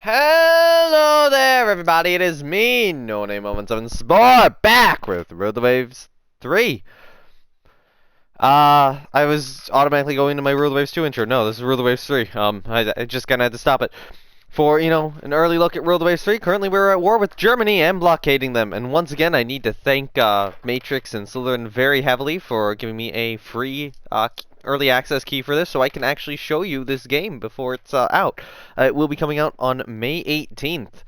Hello there, everybody. It is me, No Name Moments of Sport, back with Rule the Waves 3. I was automatically going to my Rule the Waves 2 intro. No, this is Rule the Waves 3. I just kind of had to stop it. For, an early look at Rule the Waves 3, currently we're at war with Germany and blockading them. And once again, I need to thank Matrix and Slytherin very heavily for giving me a free early access key for this, so I can actually show you this game before it's out. It will be coming out on May 18th,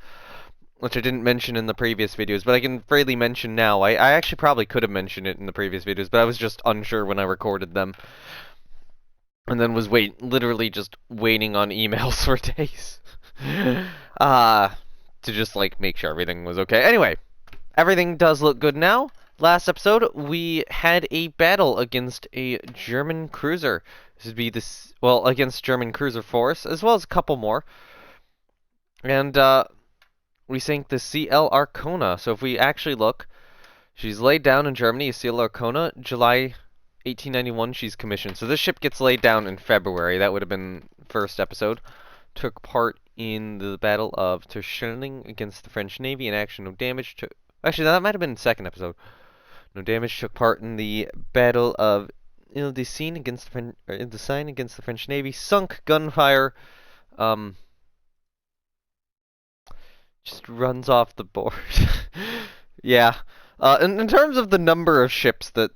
which I didn't mention in the previous videos, but I can freely mention now. I actually probably could have mentioned it in the previous videos, but I was just unsure when I recorded them. And then was literally just waiting on emails for days. To just, like, make sure everything was okay. Anyway, everything does look good now. Last episode, we had a battle against a German cruiser. This would be this, well, against German cruiser force, as well as a couple more. And, we sank the CL Arcona. So if we actually look, she's laid down in Germany, CL Arcona, July 1891, she's commissioned. So this ship gets laid down in February. That would have been first episode. Took part in the Battle of Terschelling against the French Navy in action. No damage. Actually, that might have been the second episode. No damage. Took part in the Battle of Ile-des-Signes against the French Navy. Sunk. Gunfire. Just runs off the board. Yeah. In terms of the number of ships that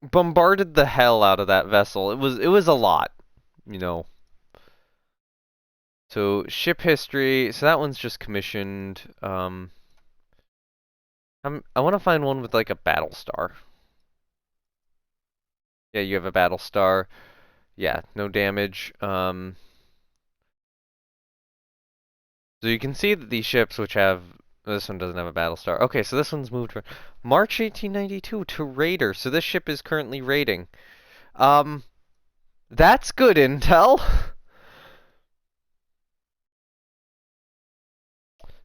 bombarded the hell out of that vessel, it was a lot. So ship history. So that one's just commissioned. I want to find one with like a battle star. Yeah, you have a battle star. Yeah, no damage. So you can see that these ships, which have this one doesn't have a battle star. Okay, so this one's moved from March 1892 to Raider. So this ship is currently raiding. That's good intel.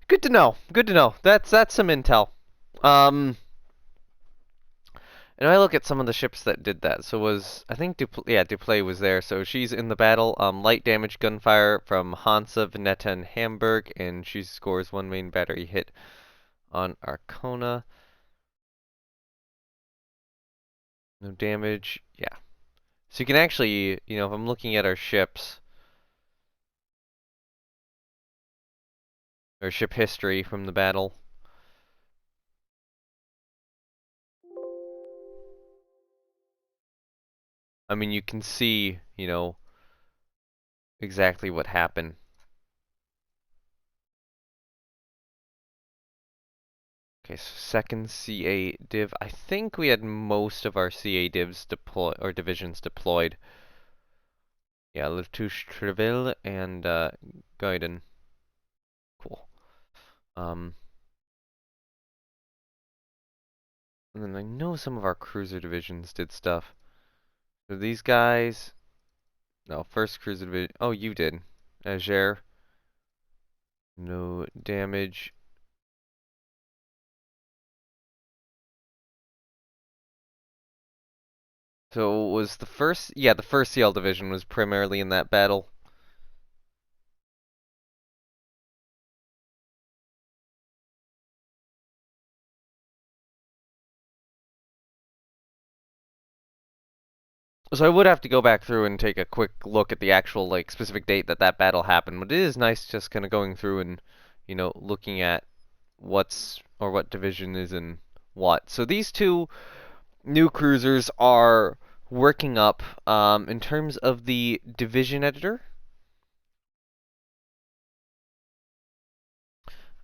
Good to know. Good to know. That's some intel. And I look at some of the ships that did that. So I think Duplay was there. So she's in the battle. Light damage gunfire from Hansa, Veneta, and Hamburg, and she scores one main battery hit on Arcona. No damage. Yeah. So you can actually, if I'm looking at our ships, or ship history from the battle. I mean, you can see, exactly what happened. Okay, so second CA div. I think we had most of our CA divs or divisions deployed. Yeah, Le Touche-Treville and Gaiden. Cool. And then I know some of our cruiser divisions did stuff. So these guys. No, first cruiser division. Oh, you did. Ager. No damage. So was the first, yeah, the first CL division was primarily in that battle. So I would have to go back through and take a quick look at the actual, like, specific date that that battle happened, but it is nice just kind of going through and, looking at what division is in what. So these two new cruisers are working up in terms of the division editor.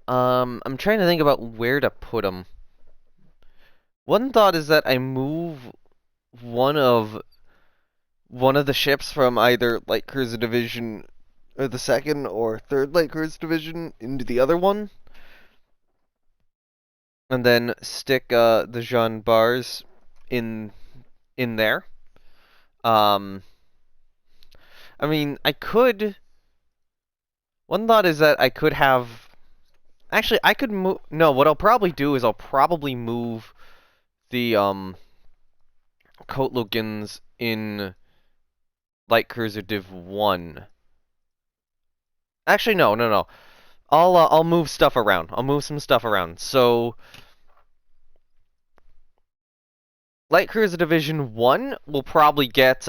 I'm trying to think about where to put them. One thought is that I move one of the ships from either light cruiser division or the second or third light cruiser division into the other one, and then stick the Jean Bars in there. I mean, I could. One thought is that I could have. Actually, I could move. No, what I'll probably do is I'll probably move the Kotlugans in light cruiser div 1. Actually, no, no, no. I'll move stuff around. I'll move some stuff around. So, Light Cruiser Division 1 will probably get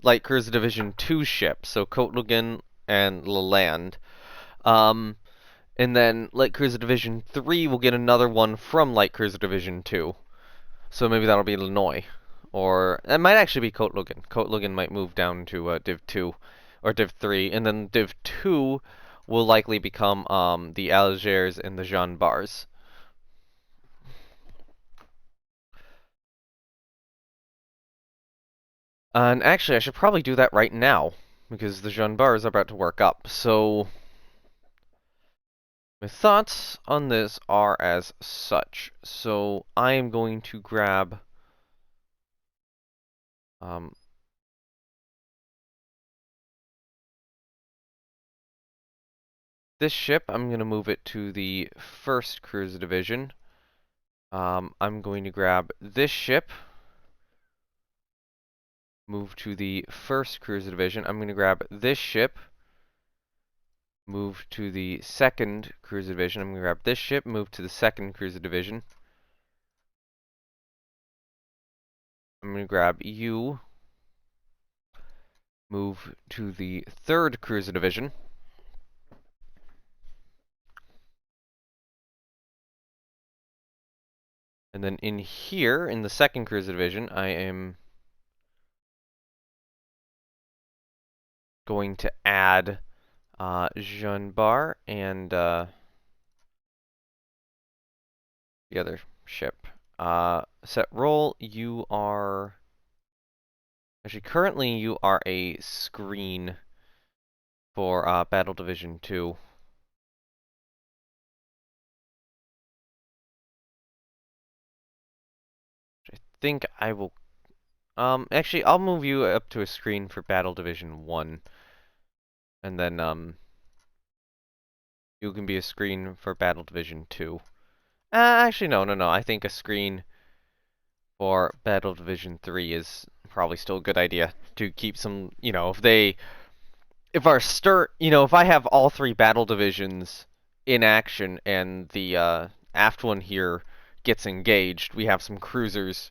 Light Cruiser Division 2 ships, so Kotlugan and Leland. Um, and then Light Cruiser Division 3 will get another one from Light Cruiser Division 2. So maybe that'll be Illinois. Or it might actually be Kotlugan. Kotlugan might move down to Div 2 or Div 3, and then Div 2 will likely become the Algiers and the Jean Bars. And actually, I should probably do that right now, because the Jean Bars are about to work up. So, my thoughts on this are as such. So, I am going to grab um, this ship. I'm going to move it to the 1st Cruiser Division. I'm going to grab this ship, move to the 1st Cruiser Division. I'm going to grab this ship, move to the 2nd Cruiser Division. I'm going to grab this ship, move to the 2nd Cruiser Division. I'm going to grab you, move to the 3rd Cruiser Division. And then in here, in the 2nd Cruiser Division, I am going to add Jean Bar and the other ship. Set role, you are... Actually, currently you are a screen for Battle Division 2. I think I will... actually, I'll move you up to a screen for Battle Division 1. And then, you can be a screen for Battle Division 2. Actually, no, no, no. I think a screen for Battle Division 3 is probably still a good idea to keep some, if our if I have all 3 battle divisions in action and the aft one here gets engaged, we have some cruisers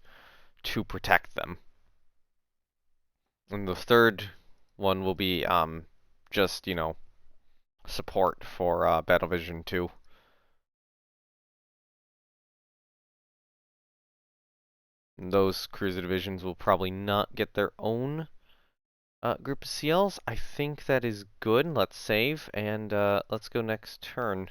to protect them. And the 3rd one will be just, support for Battle Division 2. And those cruiser divisions will probably not get their own group of CLs. I think that is good. Let's save, and let's go next turn.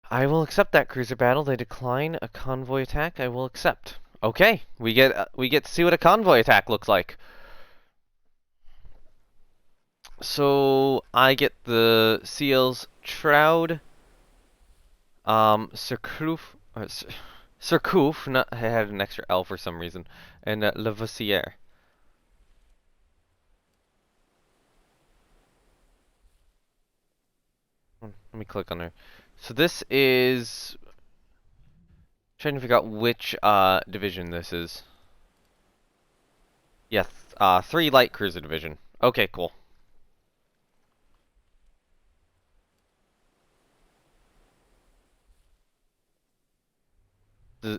I will accept that cruiser battle. They decline a convoy attack. I will accept. Okay, we get to see what a convoy attack looks like. So I get the CLs Troud, Surcouf, Surcouf. I had an extra L for some reason, and Lavoisier. Let me click on there. So this is... trying to figure out which division this is. Yes, 3 light cruiser division. Okay, cool.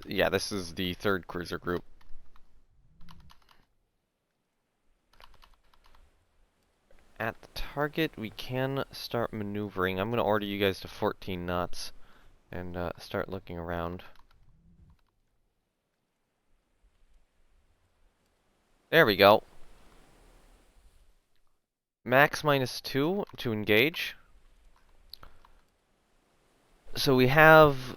Yeah, this is the 3rd cruiser group. At the target, we can start maneuvering. I'm going to order you guys to 14 knots and start looking around. There we go. Max -2 to engage. So we have...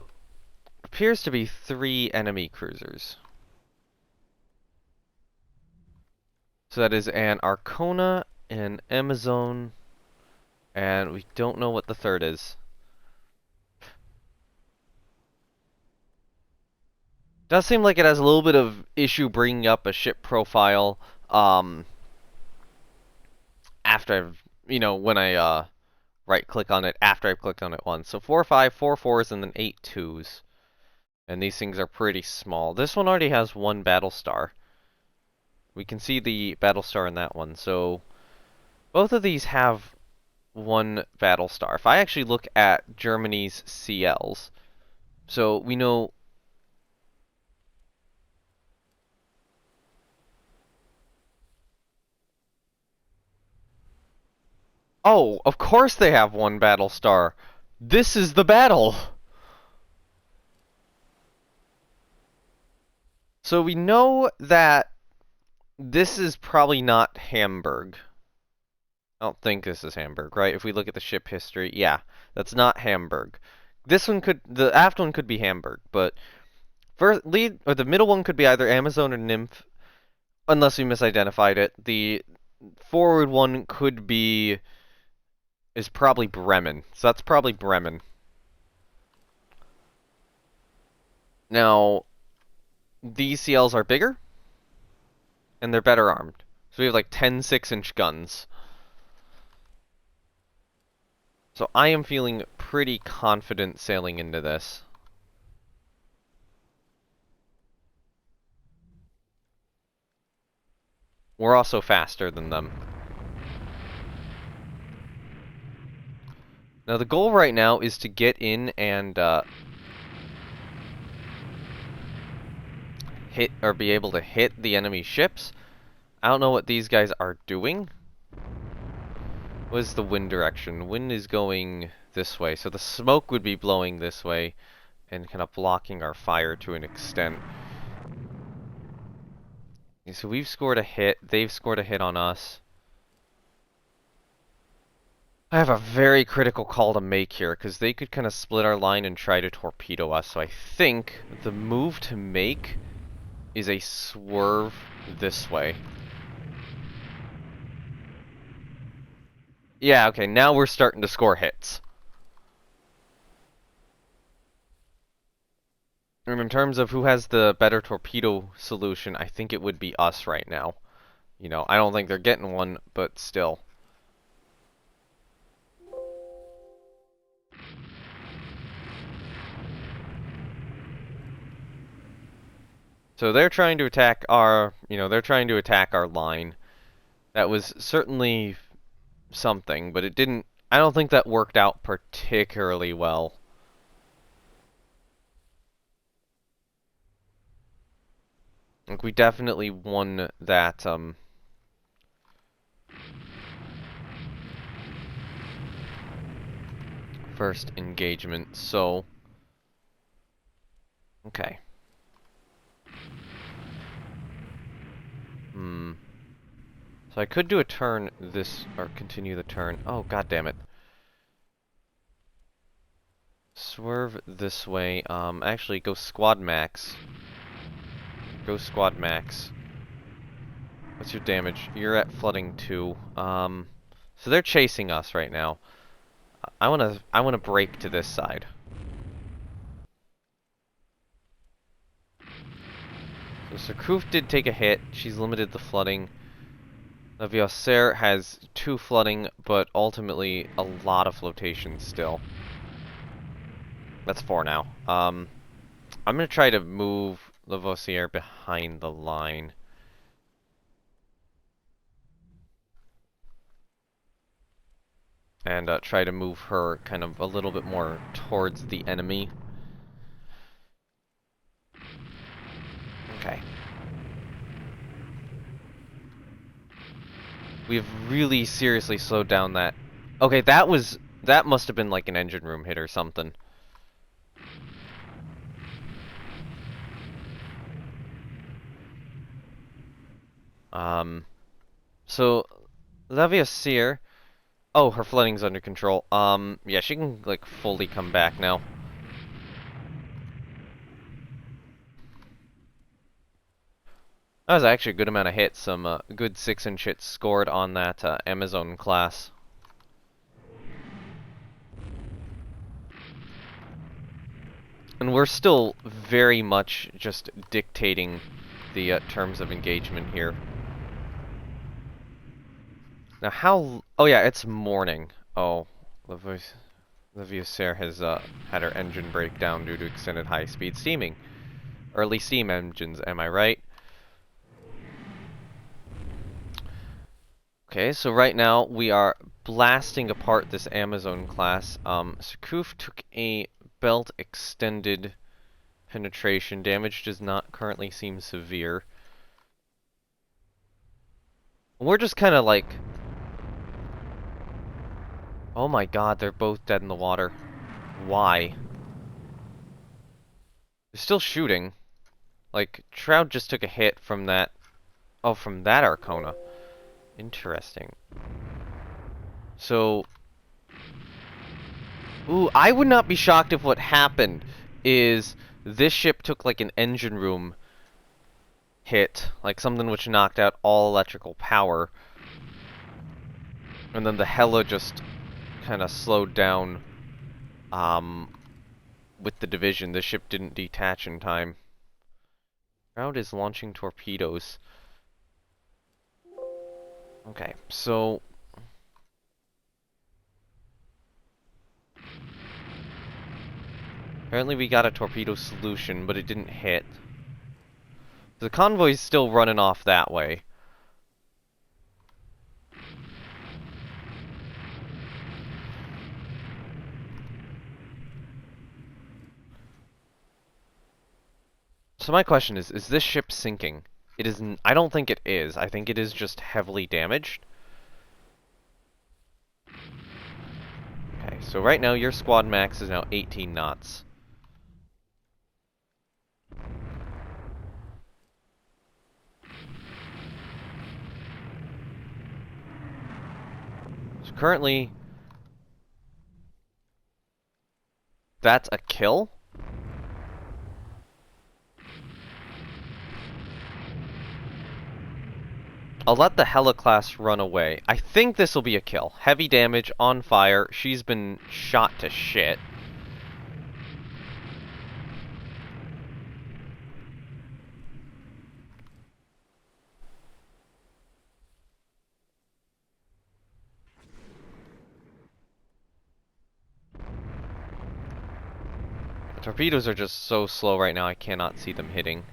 appears to be 3 enemy cruisers. So that is an Arcona, an Amazon, and we don't know what the 3rd is. Does seem like it has a little bit of issue bringing up a ship profile after I've, when I right click on it after I've clicked on it once. So 4, 5, 4 4s, and then 8 2s. And these things are pretty small. This one already has 1 battle star. We can see the battle star in that one, so Both of these have one battle star. If I actually look at Germany's CLs, so we know. Oh, of course they have one battle star. This is the battle. So we know that this is probably not Hamburg. I don't think this is Hamburg, right? If we look at the ship history, yeah, that's not Hamburg. This one could, the aft one could be Hamburg, but first lead or the middle one could be either Amazon or Nymph, unless we misidentified it. The forward one could be is probably Bremen, so that's probably Bremen. Now, these CLs are bigger and they're better armed, so we have like 10 6-inch guns. So I am feeling pretty confident sailing into this. We're also faster than them. Now the goal right now is to get in and hit or be able to hit the enemy ships. I don't know what these guys are doing. What is the wind direction? Wind is going this way, so the smoke would be blowing this way and kind of blocking our fire to an extent. So we've scored a hit, they've scored a hit on us. I have a very critical call to make here, because they could kind of split our line and try to torpedo us, so I think the move to make is a swerve this way. Yeah, okay, now we're starting to score hits. And in terms of who has the better torpedo solution, I think it would be us right now. You know, I don't think they're getting one, but still. So they're trying to attack our, they're trying to attack our line. That was certainly something, but it didn't, I don't think that worked out particularly well. Like, we definitely won that, first engagement, so... Okay. So I could do a turn this, or continue the turn. Oh, god damn it. Swerve this way. Actually, go squad max. Go squad max. What's your damage? You're at flooding 2. So they're chasing us right now. I wanna break to this side. So Surcouf did take a hit. She's limited the flooding. Naval Warfare has 2 flooding, but ultimately a lot of flotation still. That's 4 now. I'm gonna try to move Lavoisier behind the line. And try to move her kind of a little bit more towards the enemy. Okay. We've really seriously slowed down that. Okay, that must have been like an engine room hit or something. So Lavoisier. Oh, her flooding's under control. Yeah, she can like fully come back now. That was actually a good amount of hits. Some good 6-inch hits scored on that Amazon class. And we're still very much just dictating the terms of engagement here. Now how... Oh yeah, it's morning. Oh, Lavoisier has had her engine break down due to extended high-speed steaming. Early steam engines, am I right? Okay, so right now we are blasting apart this Amazon class. Sakuf took a belt extended penetration. Damage does not currently seem severe. We're just kind of like... Oh my god, they're both dead in the water. Why? They're still shooting. Like, Shroud just took a hit from that... Oh, from that Arcona. Interesting. So... Ooh, I would not be shocked if what happened is this ship took like an engine room hit, like something which knocked out all electrical power, and then the Hella just kind of slowed down with the division. The ship didn't detach in time. Shroud is launching torpedoes. Okay, so... Apparently we got a torpedo solution, but it didn't hit. The convoy's still running off that way. So my question is this ship sinking? It is I don't think it is. I think it is just heavily damaged. Okay, so right now your squad max is now 18 knots. So currently, that's a kill? I'll let the Hella class run away. I think this will be a kill. Heavy damage, on fire. She's been shot to shit. The torpedoes are just so slow right now, I cannot see them hitting.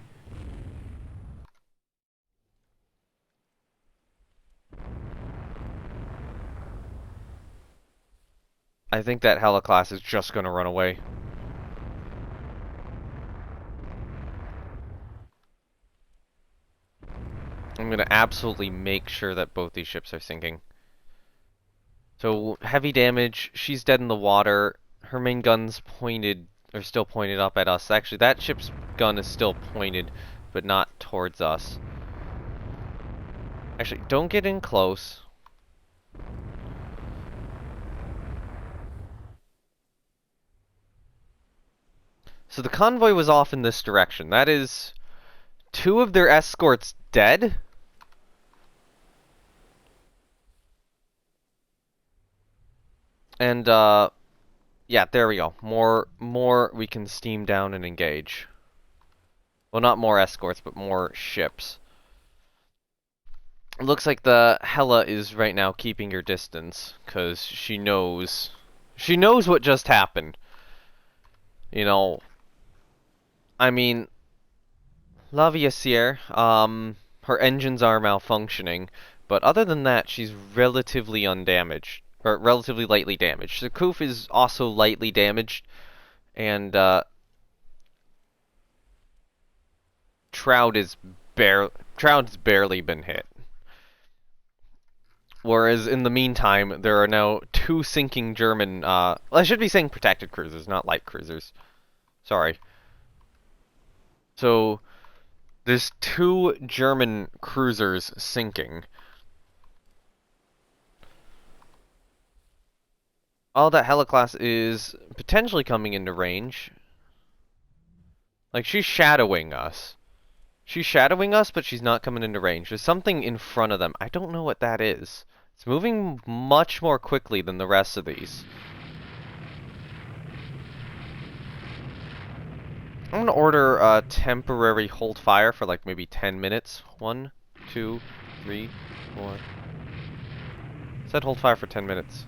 I think that Hella class is just gonna run away. I'm gonna absolutely make sure that both these ships are sinking. So, heavy damage, she's dead in the water. Her main gun's pointed, or still pointed up at us. Actually, that ship's gun is still pointed, but not towards us. Actually, don't get in close. So the convoy was off in this direction. That is 2 of their escorts dead? And, yeah, there we go. More we can steam down and engage. Well, not more escorts, but more ships. It looks like the Hella is right now keeping her distance, because she knows what just happened. You know, I mean, Laviessiere, her engines are malfunctioning, but other than that, she's relatively undamaged, or relatively lightly damaged. The Koof is also lightly damaged, and, Trout's barely been hit. Whereas in the meantime, there are now 2 sinking German, well, I should be saying protected cruisers, not light cruisers. Sorry. So, there's 2 German cruisers sinking. All that Hella class is potentially coming into range. Like, she's shadowing us. She's shadowing us, but she's not coming into range. There's something in front of them. I don't know what that is. It's moving much more quickly than the rest of these. I'm gonna order a temporary hold fire for like maybe 10 minutes. 1, 2, 3, 4. Said hold fire for 10 minutes.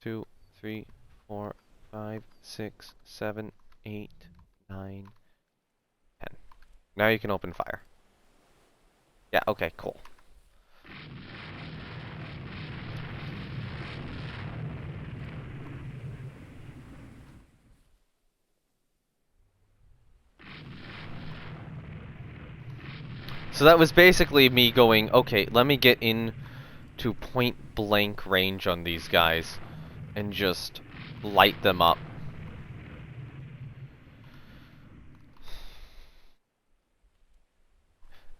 2, 3, 4, 5, 6, 7, 8, 9, 10. Now you can open fire. Yeah, okay, cool. So that was basically me going, okay, let me get in to point blank range on these guys and just light them up.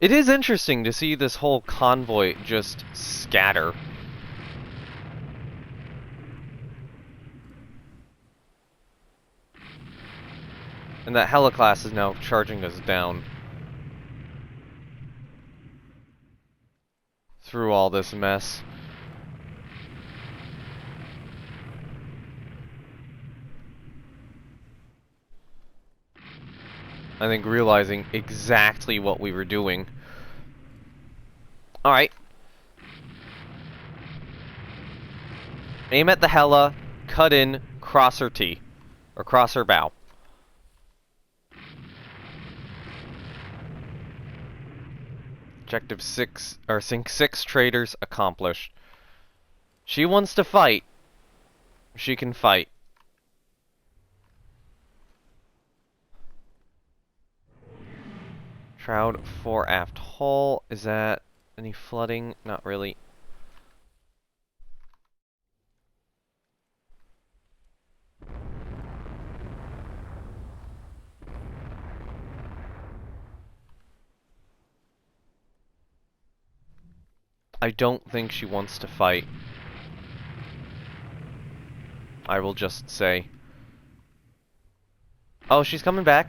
It is interesting to see this whole convoy just scatter. And that Heliclass is now charging us down through all this mess. I think realizing exactly what we were doing. Alright. Aim at the Hella, cut in, cross her T. Or cross her bow. Objective 6, or sink 6 traders accomplished. She wants to fight. She can fight. Shroud fore aft hull. Is that any flooding? Not really. I don't think she wants to fight. I will just say. Oh, she's coming back.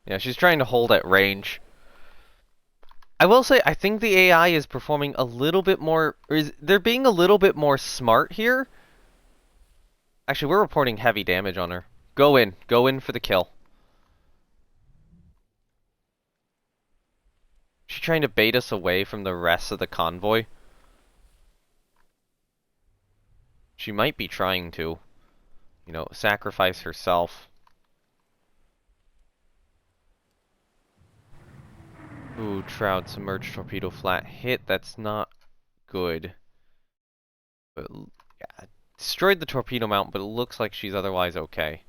Yeah, she's trying to hold at range. I will say, I think the AI is performing a little bit more, or they're being a little bit more smart here. Actually, we're reporting heavy damage on her. Go in for the kill. She's trying to bait us away from the rest of the convoy. She might be trying to, you know, sacrifice herself. Ooh, Shroud, submerged torpedo flat hit. That's not good. But, yeah, destroyed the torpedo mount, but it looks like she's otherwise okay.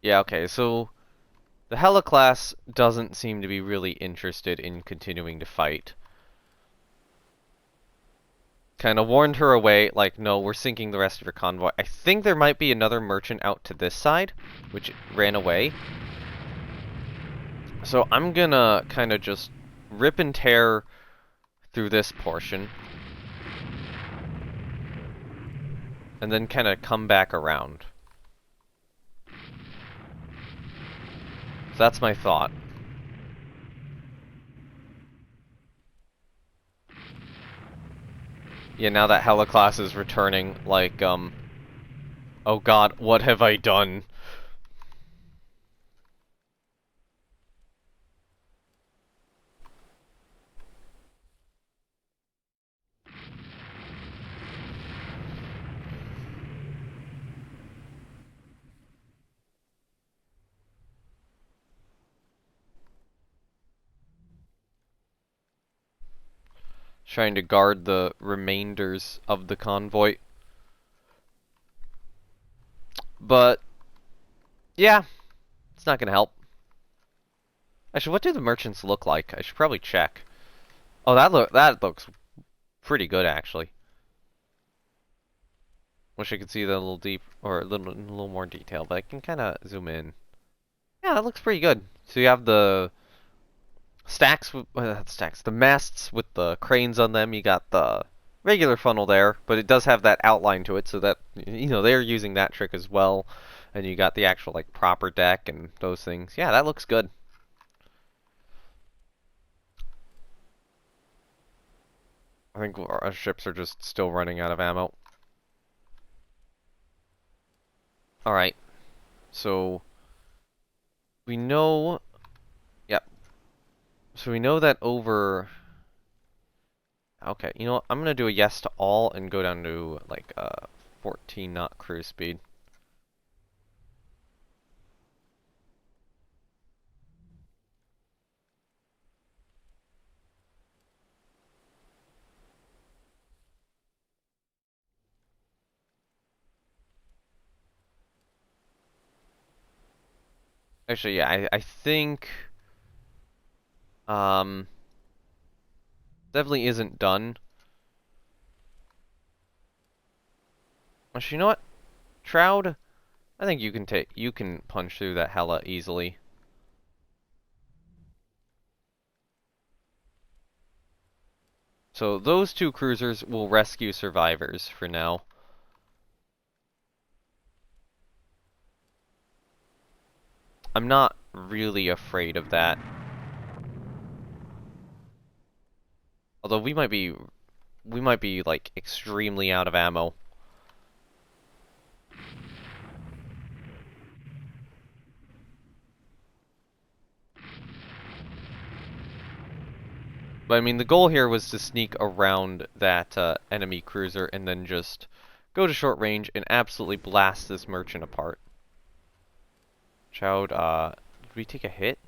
Yeah, okay, so the Hella class doesn't seem to be really interested in continuing to fight. Kind of warned her away, like, no, we're sinking the rest of your convoy. I think there might be another merchant out to this side, which ran away. So I'm gonna kind of just rip and tear through this portion. And then kind of come back around. So that's my thought. Yeah, now that Hella class is returning, like, oh god, what have I done? Trying to guard the remainders of the convoy. But, yeah, it's not gonna help. Actually, what do the merchants look like? I should probably check. Oh, that looks pretty good, actually. Wish I could see that a little deep, or a little more detail, but I can kind of zoom in. Yeah, that looks pretty good. So you have the stacks, the masts with the cranes on them. You got the regular funnel there, but it does have that outline to it, so that, you know, they're using that trick as well. And you got the actual, like, proper deck and those things. Yeah, that looks good. I think our ships are just still running out of ammo. Alright, so we know, yep. So we know that over, okay, you know what? I'm gonna do a yes to all and go down to, like, 14 knot cruise speed. Actually, yeah, I think um definitely isn't done. Actually, you know what? Shroud, I think you can punch through that hella easily. So those two cruisers will rescue survivors for now. I'm not really afraid of that. Although we might be like extremely out of ammo. But I mean, the goal here was to sneak around that enemy cruiser and then just go to short range and absolutely blast this merchant apart. Child, did we take a hit?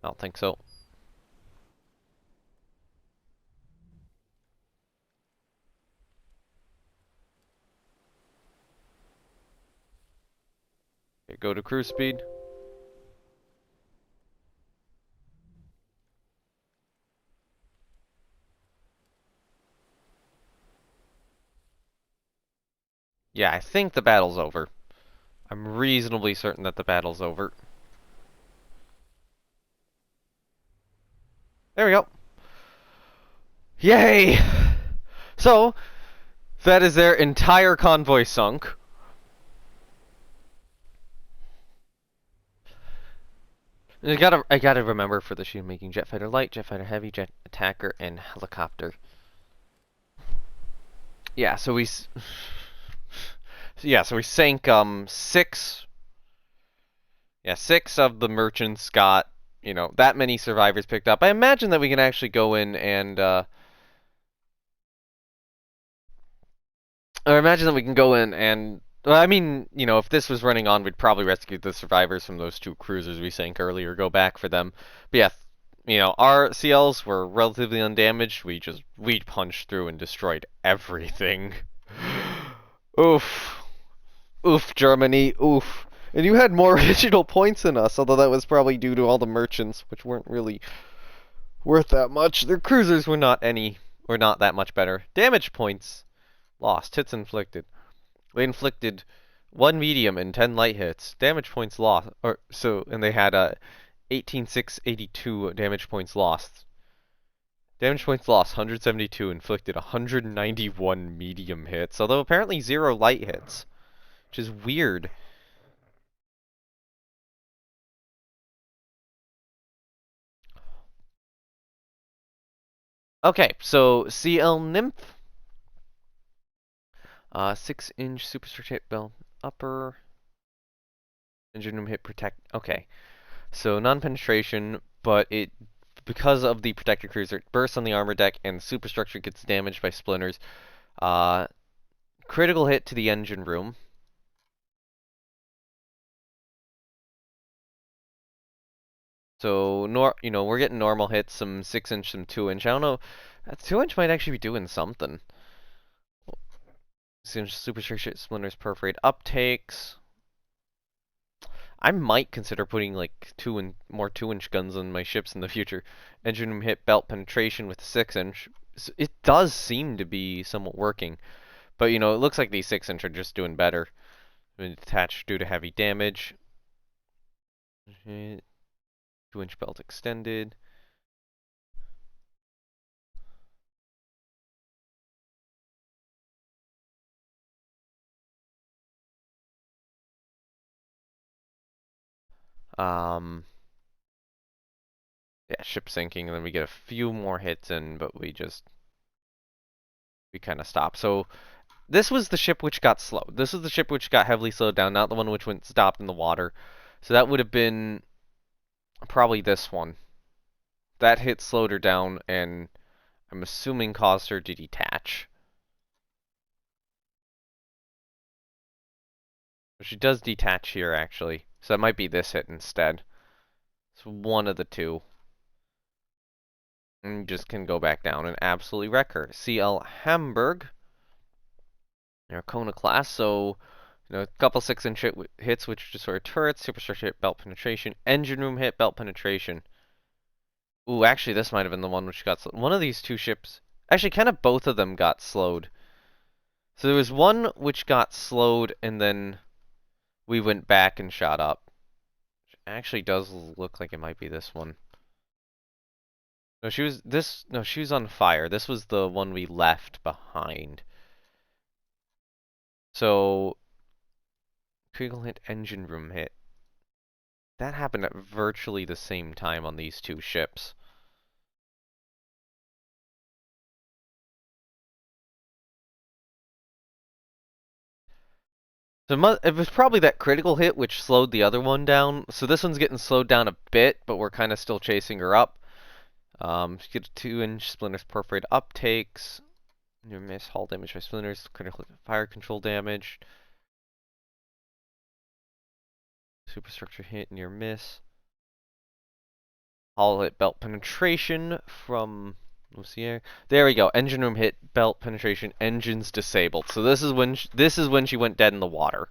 I don't think so. Okay, go to cruise speed. Yeah, I think the battle's over. I'm reasonably certain that the battle's over. There we go. Yay! So, that is their entire convoy sunk. I gotta remember for the shield making jet fighter light, jet fighter heavy, jet attacker, and helicopter. Yeah, so we so we sank six of the merchants got, you know, that many survivors picked up. I imagine that we can actually go in and or imagine that we can go in and well, I mean, you know, if this was running on, we'd probably rescue the survivors from those two cruisers we sank earlier, go back for them. But yeah, you know, our CLs were relatively undamaged. We punched through and destroyed everything. Oof. Oof, Germany, oof. And you had more original points than us, although that was probably due to all the merchants, which weren't really worth that much. Their cruisers were not that much better. Damage points lost, hits inflicted. They inflicted 1 medium and 10 light hits. Damage points lost, and they had 18,682 damage points lost. Damage points lost 172, inflicted 191 medium hits, although apparently 0 light hits, which is weird. Okay, so CL Nymph, 6-inch superstructure hit belt upper, engine room hit protect. Okay, so non-penetration, but it because of the protector cruiser, it bursts on the armor deck and superstructure gets damaged by splinters. Uh, Critical hit to the engine room. So you know, we're getting normal hits, some 6-inch, some 2-inch. I don't know, that 2-inch might actually be doing something. 6-inch superstructure splinters perforate uptakes. I might consider putting like more 2-inch guns on my ships in the future. Engine room hit belt penetration with 6-inch. It does seem to be somewhat working, but you know it looks like these 6-inch are just doing better. Detached due to heavy damage. 2-inch belt extended. Um, yeah, ship sinking, and then we get a few more hits in, but we kind of stop. So this was the ship which got slowed. This was the ship which got heavily slowed down, not the one which went stopped in the water. So that would have been probably this one. That hit slowed her down, and I'm assuming caused her to detach. But she does detach here, actually. So that might be this hit instead. It's one of the two. And just can go back down and absolutely wreck her. CL Hamburg. They're Kona class, so You know, a couple 6-inch hits, which destroy turrets, superstructure hit, belt penetration, engine room hit, belt penetration. Ooh, actually, this might have been the one which got slowed. One of these two ships, actually, kind of both of them got slowed. So there was one which got slowed, and then we went back and shot up. Which actually does look like it might be this one. No, she was this. No, she was on fire. This was the one we left behind. So, critical hit, engine room hit. That happened at virtually the same time on these two ships. So it was probably that critical hit which slowed the other one down. So this one's getting slowed down a bit, but we're kind of still chasing her up. She gets 2-inch splinters perforate uptakes. Near miss, hull damage by splinters, critical fire control damage. Superstructure hit, near miss. Hull hit, belt penetration from Lucier. There we go. Engine room hit, belt penetration, engines disabled. So this is when she went dead in the water.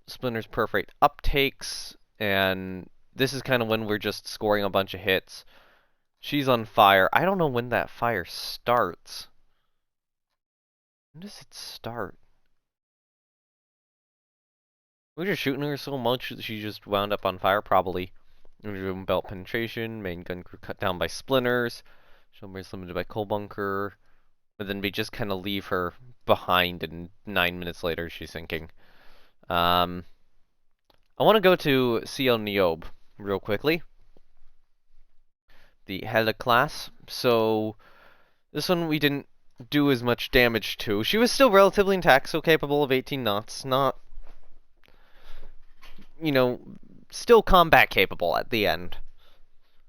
Splinters perforate uptakes, and this is kind of when we're just scoring a bunch of hits. She's on fire. I don't know when that fire starts. When does it start? We're just shooting her so much that she just wound up on fire, probably. Belt penetration, main gun crew cut down by splinters, submarines limited by coal bunker, and then we just kind of leave her behind, and 9 minutes later she's sinking. I want to go to CL Niobe real quickly. The Hela class. So this one we didn't do as much damage to. She was still relatively intact, so capable of 18 knots. Not, you know, still combat capable at the end.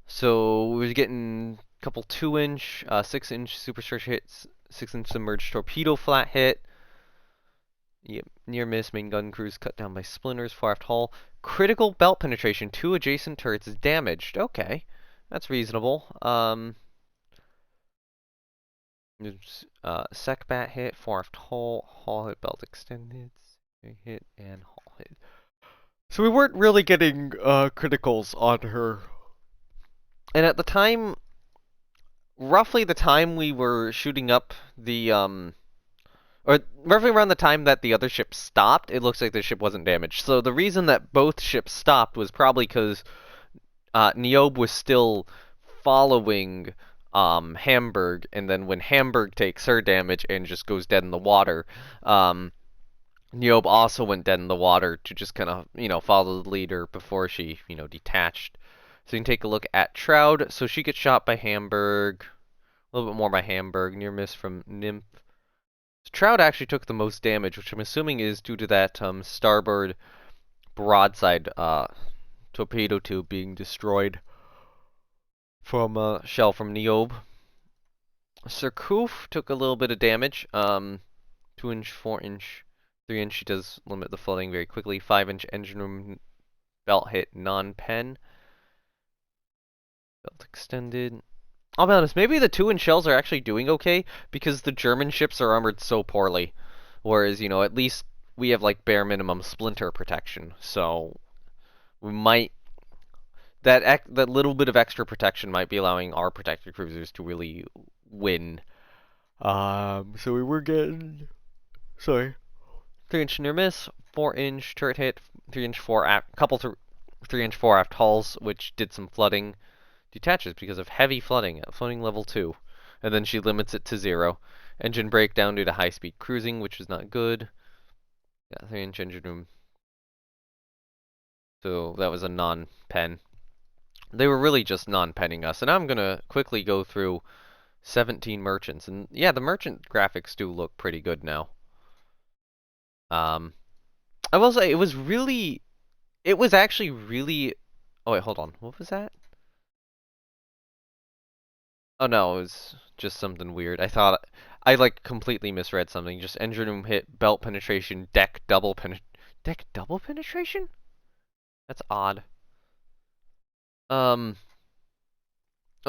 So we were getting a couple 2-inch, 6-inch superstructure hits, 6-inch submerged torpedo flat hit. Yep, near miss, main gun crews cut down by splinters, far aft hull. Critical belt penetration, 2 adjacent turrets is damaged. Okay, that's reasonable. Secbat hit, far aft hull hit, belt extended, hit, and hull hit. So we weren't really getting criticals on her. And at the time, roughly the time we were shooting up the, or roughly around the time that the other ship stopped, it looks like the ship wasn't damaged. So the reason that both ships stopped was probably because Niobe was still following Hamburg, and then when Hamburg takes her damage and just goes dead in the water, Niobe also went dead in the water to just kind of, follow the leader before she, detached. So you can take a look at Troud. So she gets shot by Hamburg, a little bit more by Hamburg, near miss from Nymph. Trout actually took the most damage, which I'm assuming is due to that starboard broadside torpedo tube being destroyed from a shell from Niobe. Surcouf took a little bit of damage. 2-inch, 4-inch, 3-inch. She does limit the flooding very quickly. 5-inch engine room belt hit non-pen. Belt extended. I'll be honest, maybe the 2-inch shells are actually doing okay because the German ships are armored so poorly. Whereas, at least we have like bare minimum splinter protection. So we might that little bit of extra protection might be allowing our protected cruisers to really win. So we were getting 3-inch near miss, 4-inch turret hit, 3-inch 4 aft, 3-inch 4 aft hulls, which did some flooding. Detaches because of heavy flooding at flooding level 2, and then she limits it to 0. Engine breakdown due to high-speed cruising, which is not good. Yeah, 3-inch engine room. So that was a non-pen. They were really just non-penning us, and I'm gonna quickly go through 17 merchants, and yeah, the merchant graphics do look pretty good now. I will say it was actually really. Oh wait, hold on. What was that? Oh no, it was just something weird. I thought I like completely misread something. Just engine room hit, belt penetration, deck double penetration? That's odd. Oh,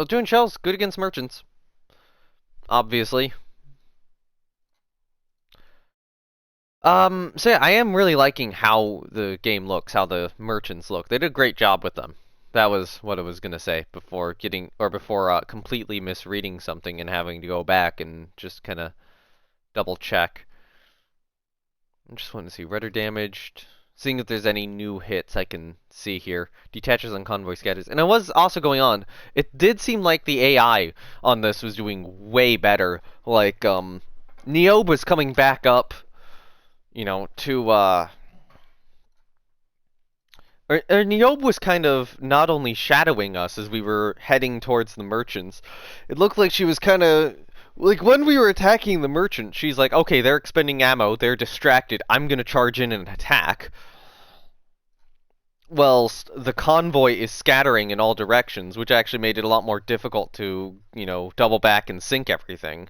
doing shells, good against merchants. Obviously. So yeah, I am really liking how the game looks, how the merchants look. They did a great job with them. That was what I was gonna say before before completely misreading something and having to go back and just kind of double check. I just want to see rudder damaged. Seeing if there's any new hits I can see here. Detaches on convoy scatters. And it was also going on. It did seem like the AI on this was doing way better. Like, Niobe was coming back up, to, or Niobe was kind of not only shadowing us as we were heading towards the merchants. It looked like she was kind of like when we were attacking the merchant, she's like, okay, they're expending ammo, they're distracted, I'm gonna charge in and attack. Well, the convoy is scattering in all directions, which actually made it a lot more difficult to, double back and sink everything.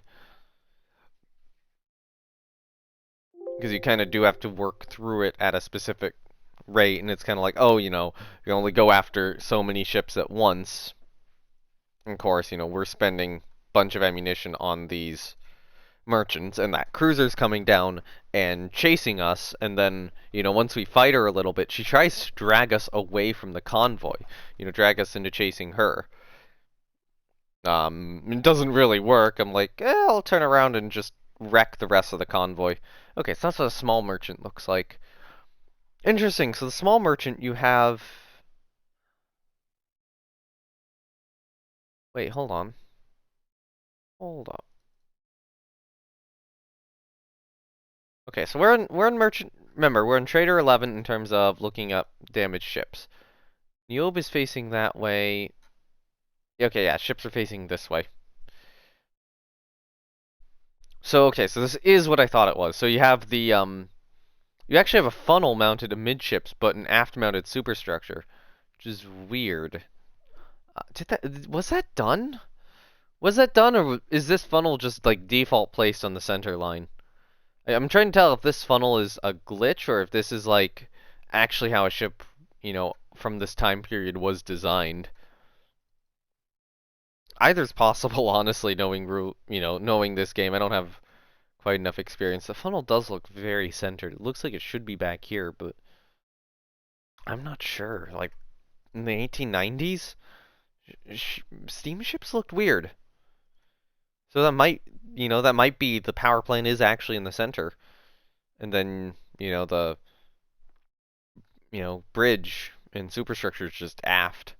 Because you kind of do have to work through it at a specific rate, and it's kind of like, oh, you only go after so many ships at once. And of course, we're spending a bunch of ammunition on these merchants, and that cruiser's coming down and chasing us, and then, once we fight her a little bit, she tries to drag us away from the convoy, drag us into chasing her. It doesn't really work. I'm like, I'll turn around and just wreck the rest of the convoy. Okay, so that's what a small merchant looks like. Interesting, so the small merchant you have... Wait, hold on. Hold up. Okay, so we're in merchant. Remember, we're in Trader 11 in terms of looking up damaged ships. Niobe is facing that way. Okay, yeah, ships are facing this way. So okay, so this is what I thought it was. So you have the you actually have a funnel mounted amidships, but an aft-mounted superstructure, which is weird. Was that done? Was that done, or is this funnel just like default placed on the center line? I'm trying to tell if this funnel is a glitch or if this is like actually how a ship, from this time period was designed. Either's possible, honestly, knowing this game. I don't have quite enough experience. The funnel does look very centered. It looks like it should be back here, but I'm not sure. Like in the 1890s, steamships looked weird. So that might be the power plant is actually in the center, and then the bridge and superstructure is just aft.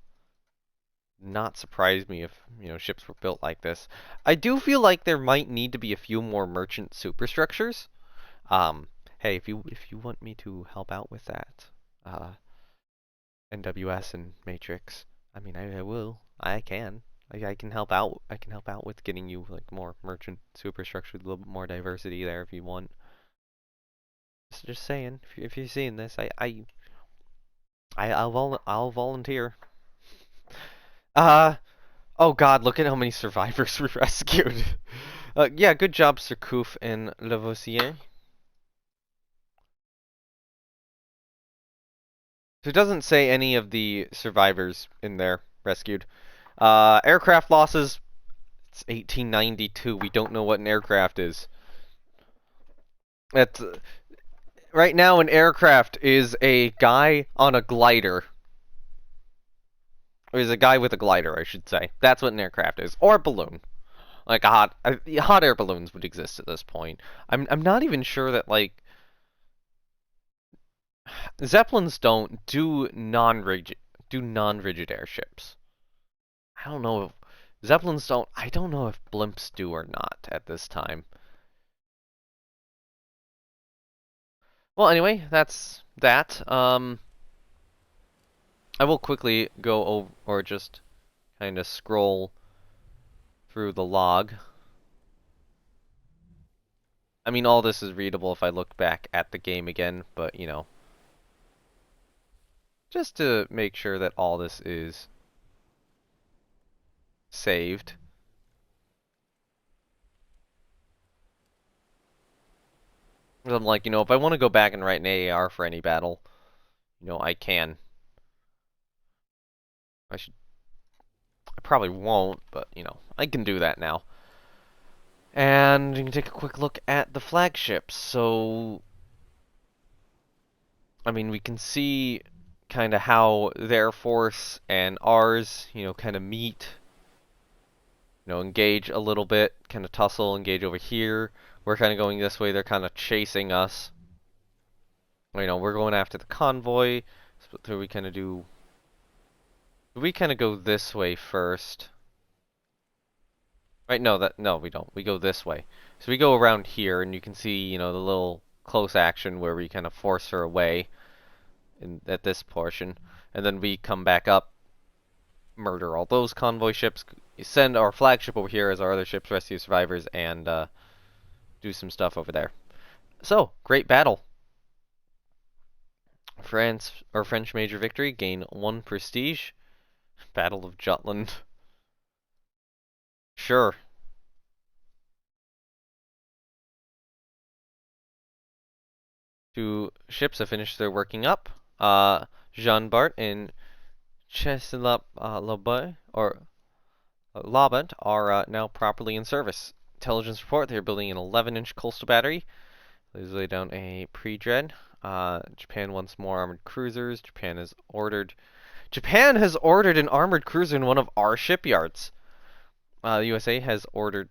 Not surprise me if, ships were built like this. I do feel like there might need to be a few more merchant superstructures. Um, hey, if you want me to help out with that, uh, NWS and Matrix, I mean, I will. I can. I can help out. I can help out with getting you like more merchant superstructure with a little bit more diversity there if you want. Just saying, if you're seeing this, I'll volunteer. Uh, oh God, look at how many survivors we rescued. Yeah, good job, Surcouf and Lavoisier. So it doesn't say any of the survivors in there rescued. Aircraft losses. It's 1892. We don't know what an aircraft is. It's right now an aircraft is a guy on a glider. Or is a guy with a glider, I should say. That's what an aircraft is, or a balloon. Like hot air balloons would exist at this point. I'm not even sure that like Zeppelins don't do non-rigid airships. I don't know if Zeppelins don't. I don't know if blimps do or not at this time. Well, anyway, that's that. I will quickly go over or just kind of scroll through the log. I mean, all this is readable if I look back at the game again, but just to make sure that all this is saved. I'm like, if I want to go back and write an AAR for any battle, I can. I probably won't, but, I can do that now. And you can take a quick look at the flagships. So, I mean, we can see kind of how their force and ours, kind of meet, engage a little bit, kind of tussle, engage over here. We're kind of going this way, they're kind of chasing us. We're going after the convoy. So we kind of do... We kind of go this way first. Right, no, we don't. We go this way. So we go around here, and you can see, the little close action where we kind of force her away at this portion. And then we come back up, murder all those convoy ships, send our flagship over here as our other ships, rescue survivors, and do some stuff over there. So, great battle. French major victory, gain 1 prestige. Battle of Jutland. Sure. Two ships have finished their working up. Jean Bart and Cheslap Labant are now properly in service. Intelligence report: they're building an 11-inch coastal battery. They lay down a pre-dread. Japan wants more armored cruisers. Japan has ordered an armored cruiser in one of our shipyards. The USA has ordered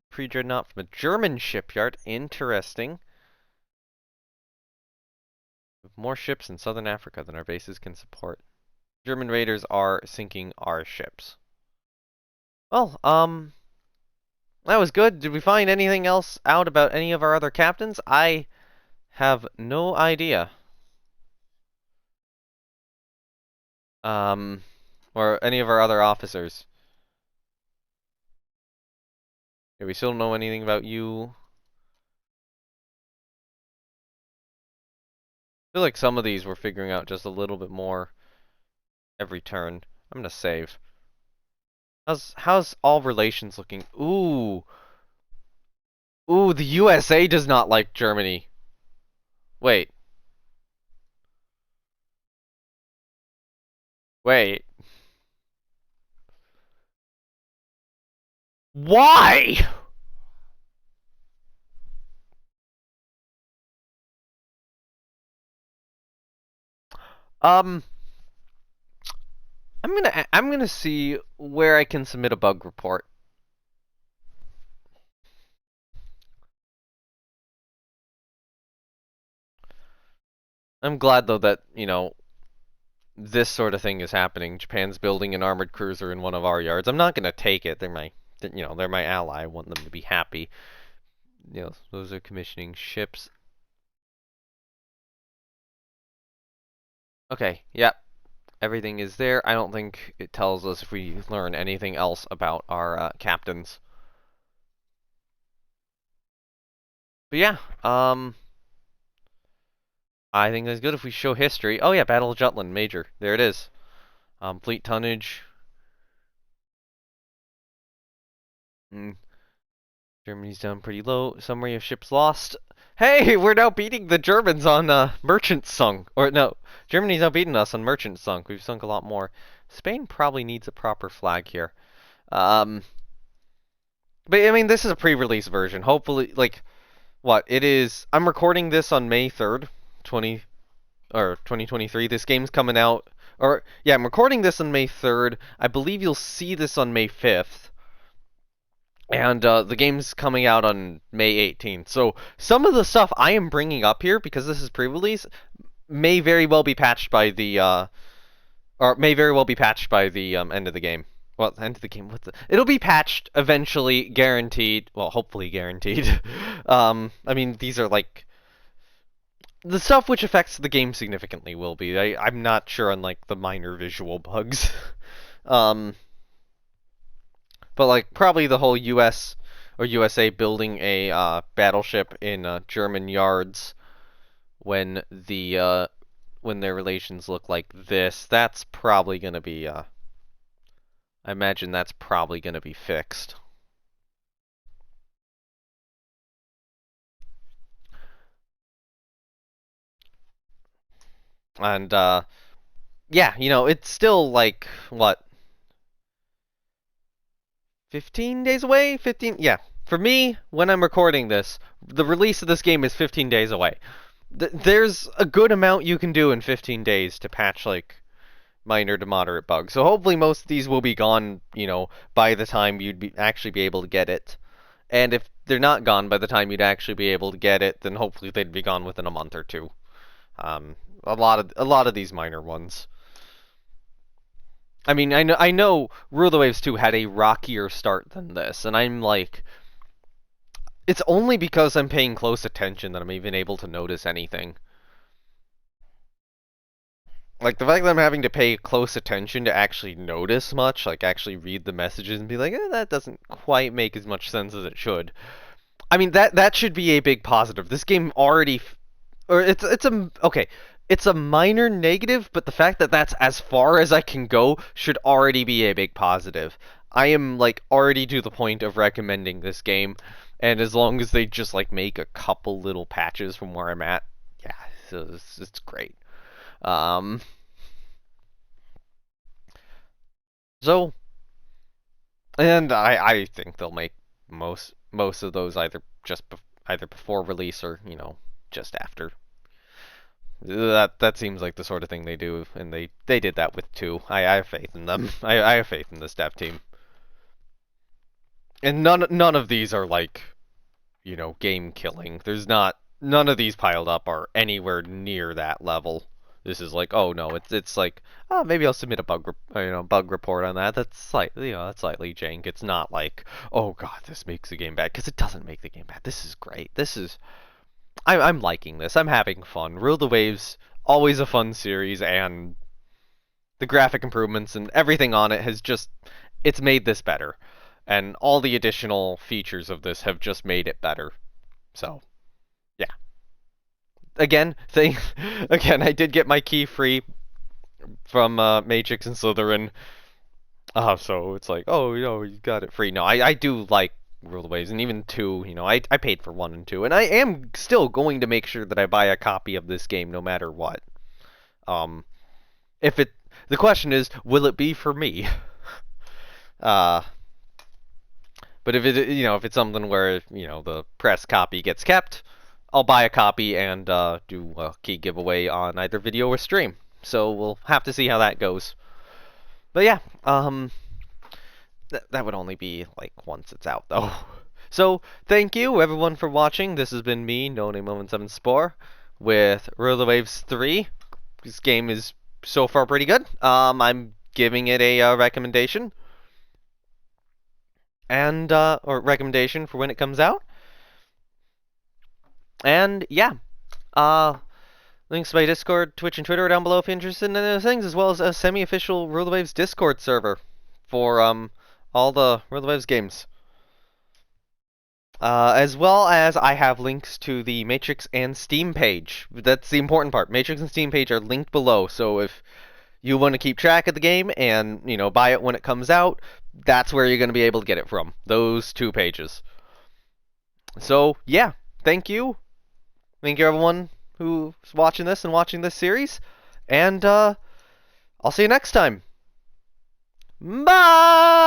pre-dreadnought from a German shipyard. Interesting. More ships in southern Africa than our bases can support. German raiders are sinking our ships. Well, that was good. Did we find anything else out about any of our other captains? I have no idea. Or any of our other officers. Yeah, we still don't know anything about you. I feel like some of these we're figuring out just a little bit more every turn. I'm gonna save. How's all relations looking? Ooh. Ooh, the USA does not like Germany. Wait. Wait. Why? Um, I'm gonna see where I can submit a bug report. I'm glad though that, this sort of thing is happening. Japan's building an armored cruiser in one of our yards. I'm not gonna take it. They're my ally. I want them to be happy. Those are commissioning ships. Okay, yep. Everything is there. I don't think it tells us if we learn anything else about our captains. But yeah, I think that's good if we show history. Oh yeah, Battle of Jutland, Major. There it is. Fleet tonnage. Germany's down pretty low. Summary of ships lost. Hey, we're now beating the Germans on Merchant Sunk. Or no, Germany's now beating us on Merchant Sunk. We've sunk a lot more. Spain probably needs a proper flag here. But I mean, this is a pre-release version. Hopefully, like, what it is. I'm recording this on May 3rd, 2023. This game's coming out. Or yeah, I'm recording this on May 3rd. I believe you'll see this on May 5th. And the game's coming out on May 18th. So some of the stuff I am bringing up here, because this is pre-release, may very well be patched by the end of the game. Well, end of the game. It'll be patched eventually, guaranteed. Well, hopefully guaranteed. I mean, these are like the stuff which affects the game significantly will be. I'm not sure on like the minor visual bugs. But like probably the whole U.S. or USA building a battleship in German yards when their relations look like this, that's probably gonna be I imagine that's probably gonna be fixed. And yeah, it's still like what, 15 days away? 15? Yeah. For me, when I'm recording this, the release of this game is 15 days away. there's a good amount you can do in 15 days to patch, like, minor to moderate bugs. So hopefully most of these will be gone, by the time actually be able to get it. And if they're not gone by the time you'd actually be able to get it, then hopefully they'd be gone within a month or two. A lot of these minor ones. I mean, I know Rule the Waves 2 had a rockier start than this, and I'm like, it's only because I'm paying close attention that I'm even able to notice anything. Like, the fact that I'm having to pay close attention to actually notice much, like actually read the messages and be like, that doesn't quite make as much sense as it should. I mean, that should be a big positive. This game already, or it's a minor negative, but the fact that that's as far as I can go should already be a big positive. I am like already to the point of recommending this game, and as long as they just like make a couple little patches from where I'm at, yeah, so it's great. Um, so, and I think they'll make most of those either before release or just after. That seems like the sort of thing they do, and they did that with 2. I have faith in them. I have faith in this dev team. And none of these are like, game killing. None of these piled up are anywhere near that level. This is like, oh no, it's like, oh, maybe I'll submit a bug report on that. That's slightly jank. It's not like, oh god, this makes the game bad, because it doesn't make the game bad. This is great. I'm liking this. I'm having fun. Rule the Waves, always a fun series, and the graphic improvements and everything on it it's made this better. And all the additional features of this have just made it better. So, yeah. Again, I did get my key free from Matrix and Slytherin. So it's like, oh, you got it free. No, I do like Rule the Waves, and even 2, I paid for 1 and 2, and I am still going to make sure that I buy a copy of this game no matter what. The question is, will it be for me? But if it's something where, the press copy gets kept, I'll buy a copy and do a key giveaway on either video or stream. So we'll have to see how that goes. But yeah, that would only be like once it's out though. So thank you everyone for watching. This has been me, No Name 017 Spore, with Rule the Waves 3. This game is so far pretty good. I'm giving it a recommendation. And or recommendation for when it comes out. And yeah, links to my Discord, Twitch, and Twitter are down below if you're interested in those things, as well as a semi-official Rule the Waves Discord server for all the Rule the Waves games. As well as I have links to the Matrix and Steam page. That's the important part. Matrix and Steam page are linked below, so if you want to keep track of the game and, buy it when it comes out, that's where you're going to be able to get it from. Those 2 pages. So, yeah. Thank you. Thank you, everyone who's watching this and watching this series. And, I'll see you next time. Bye!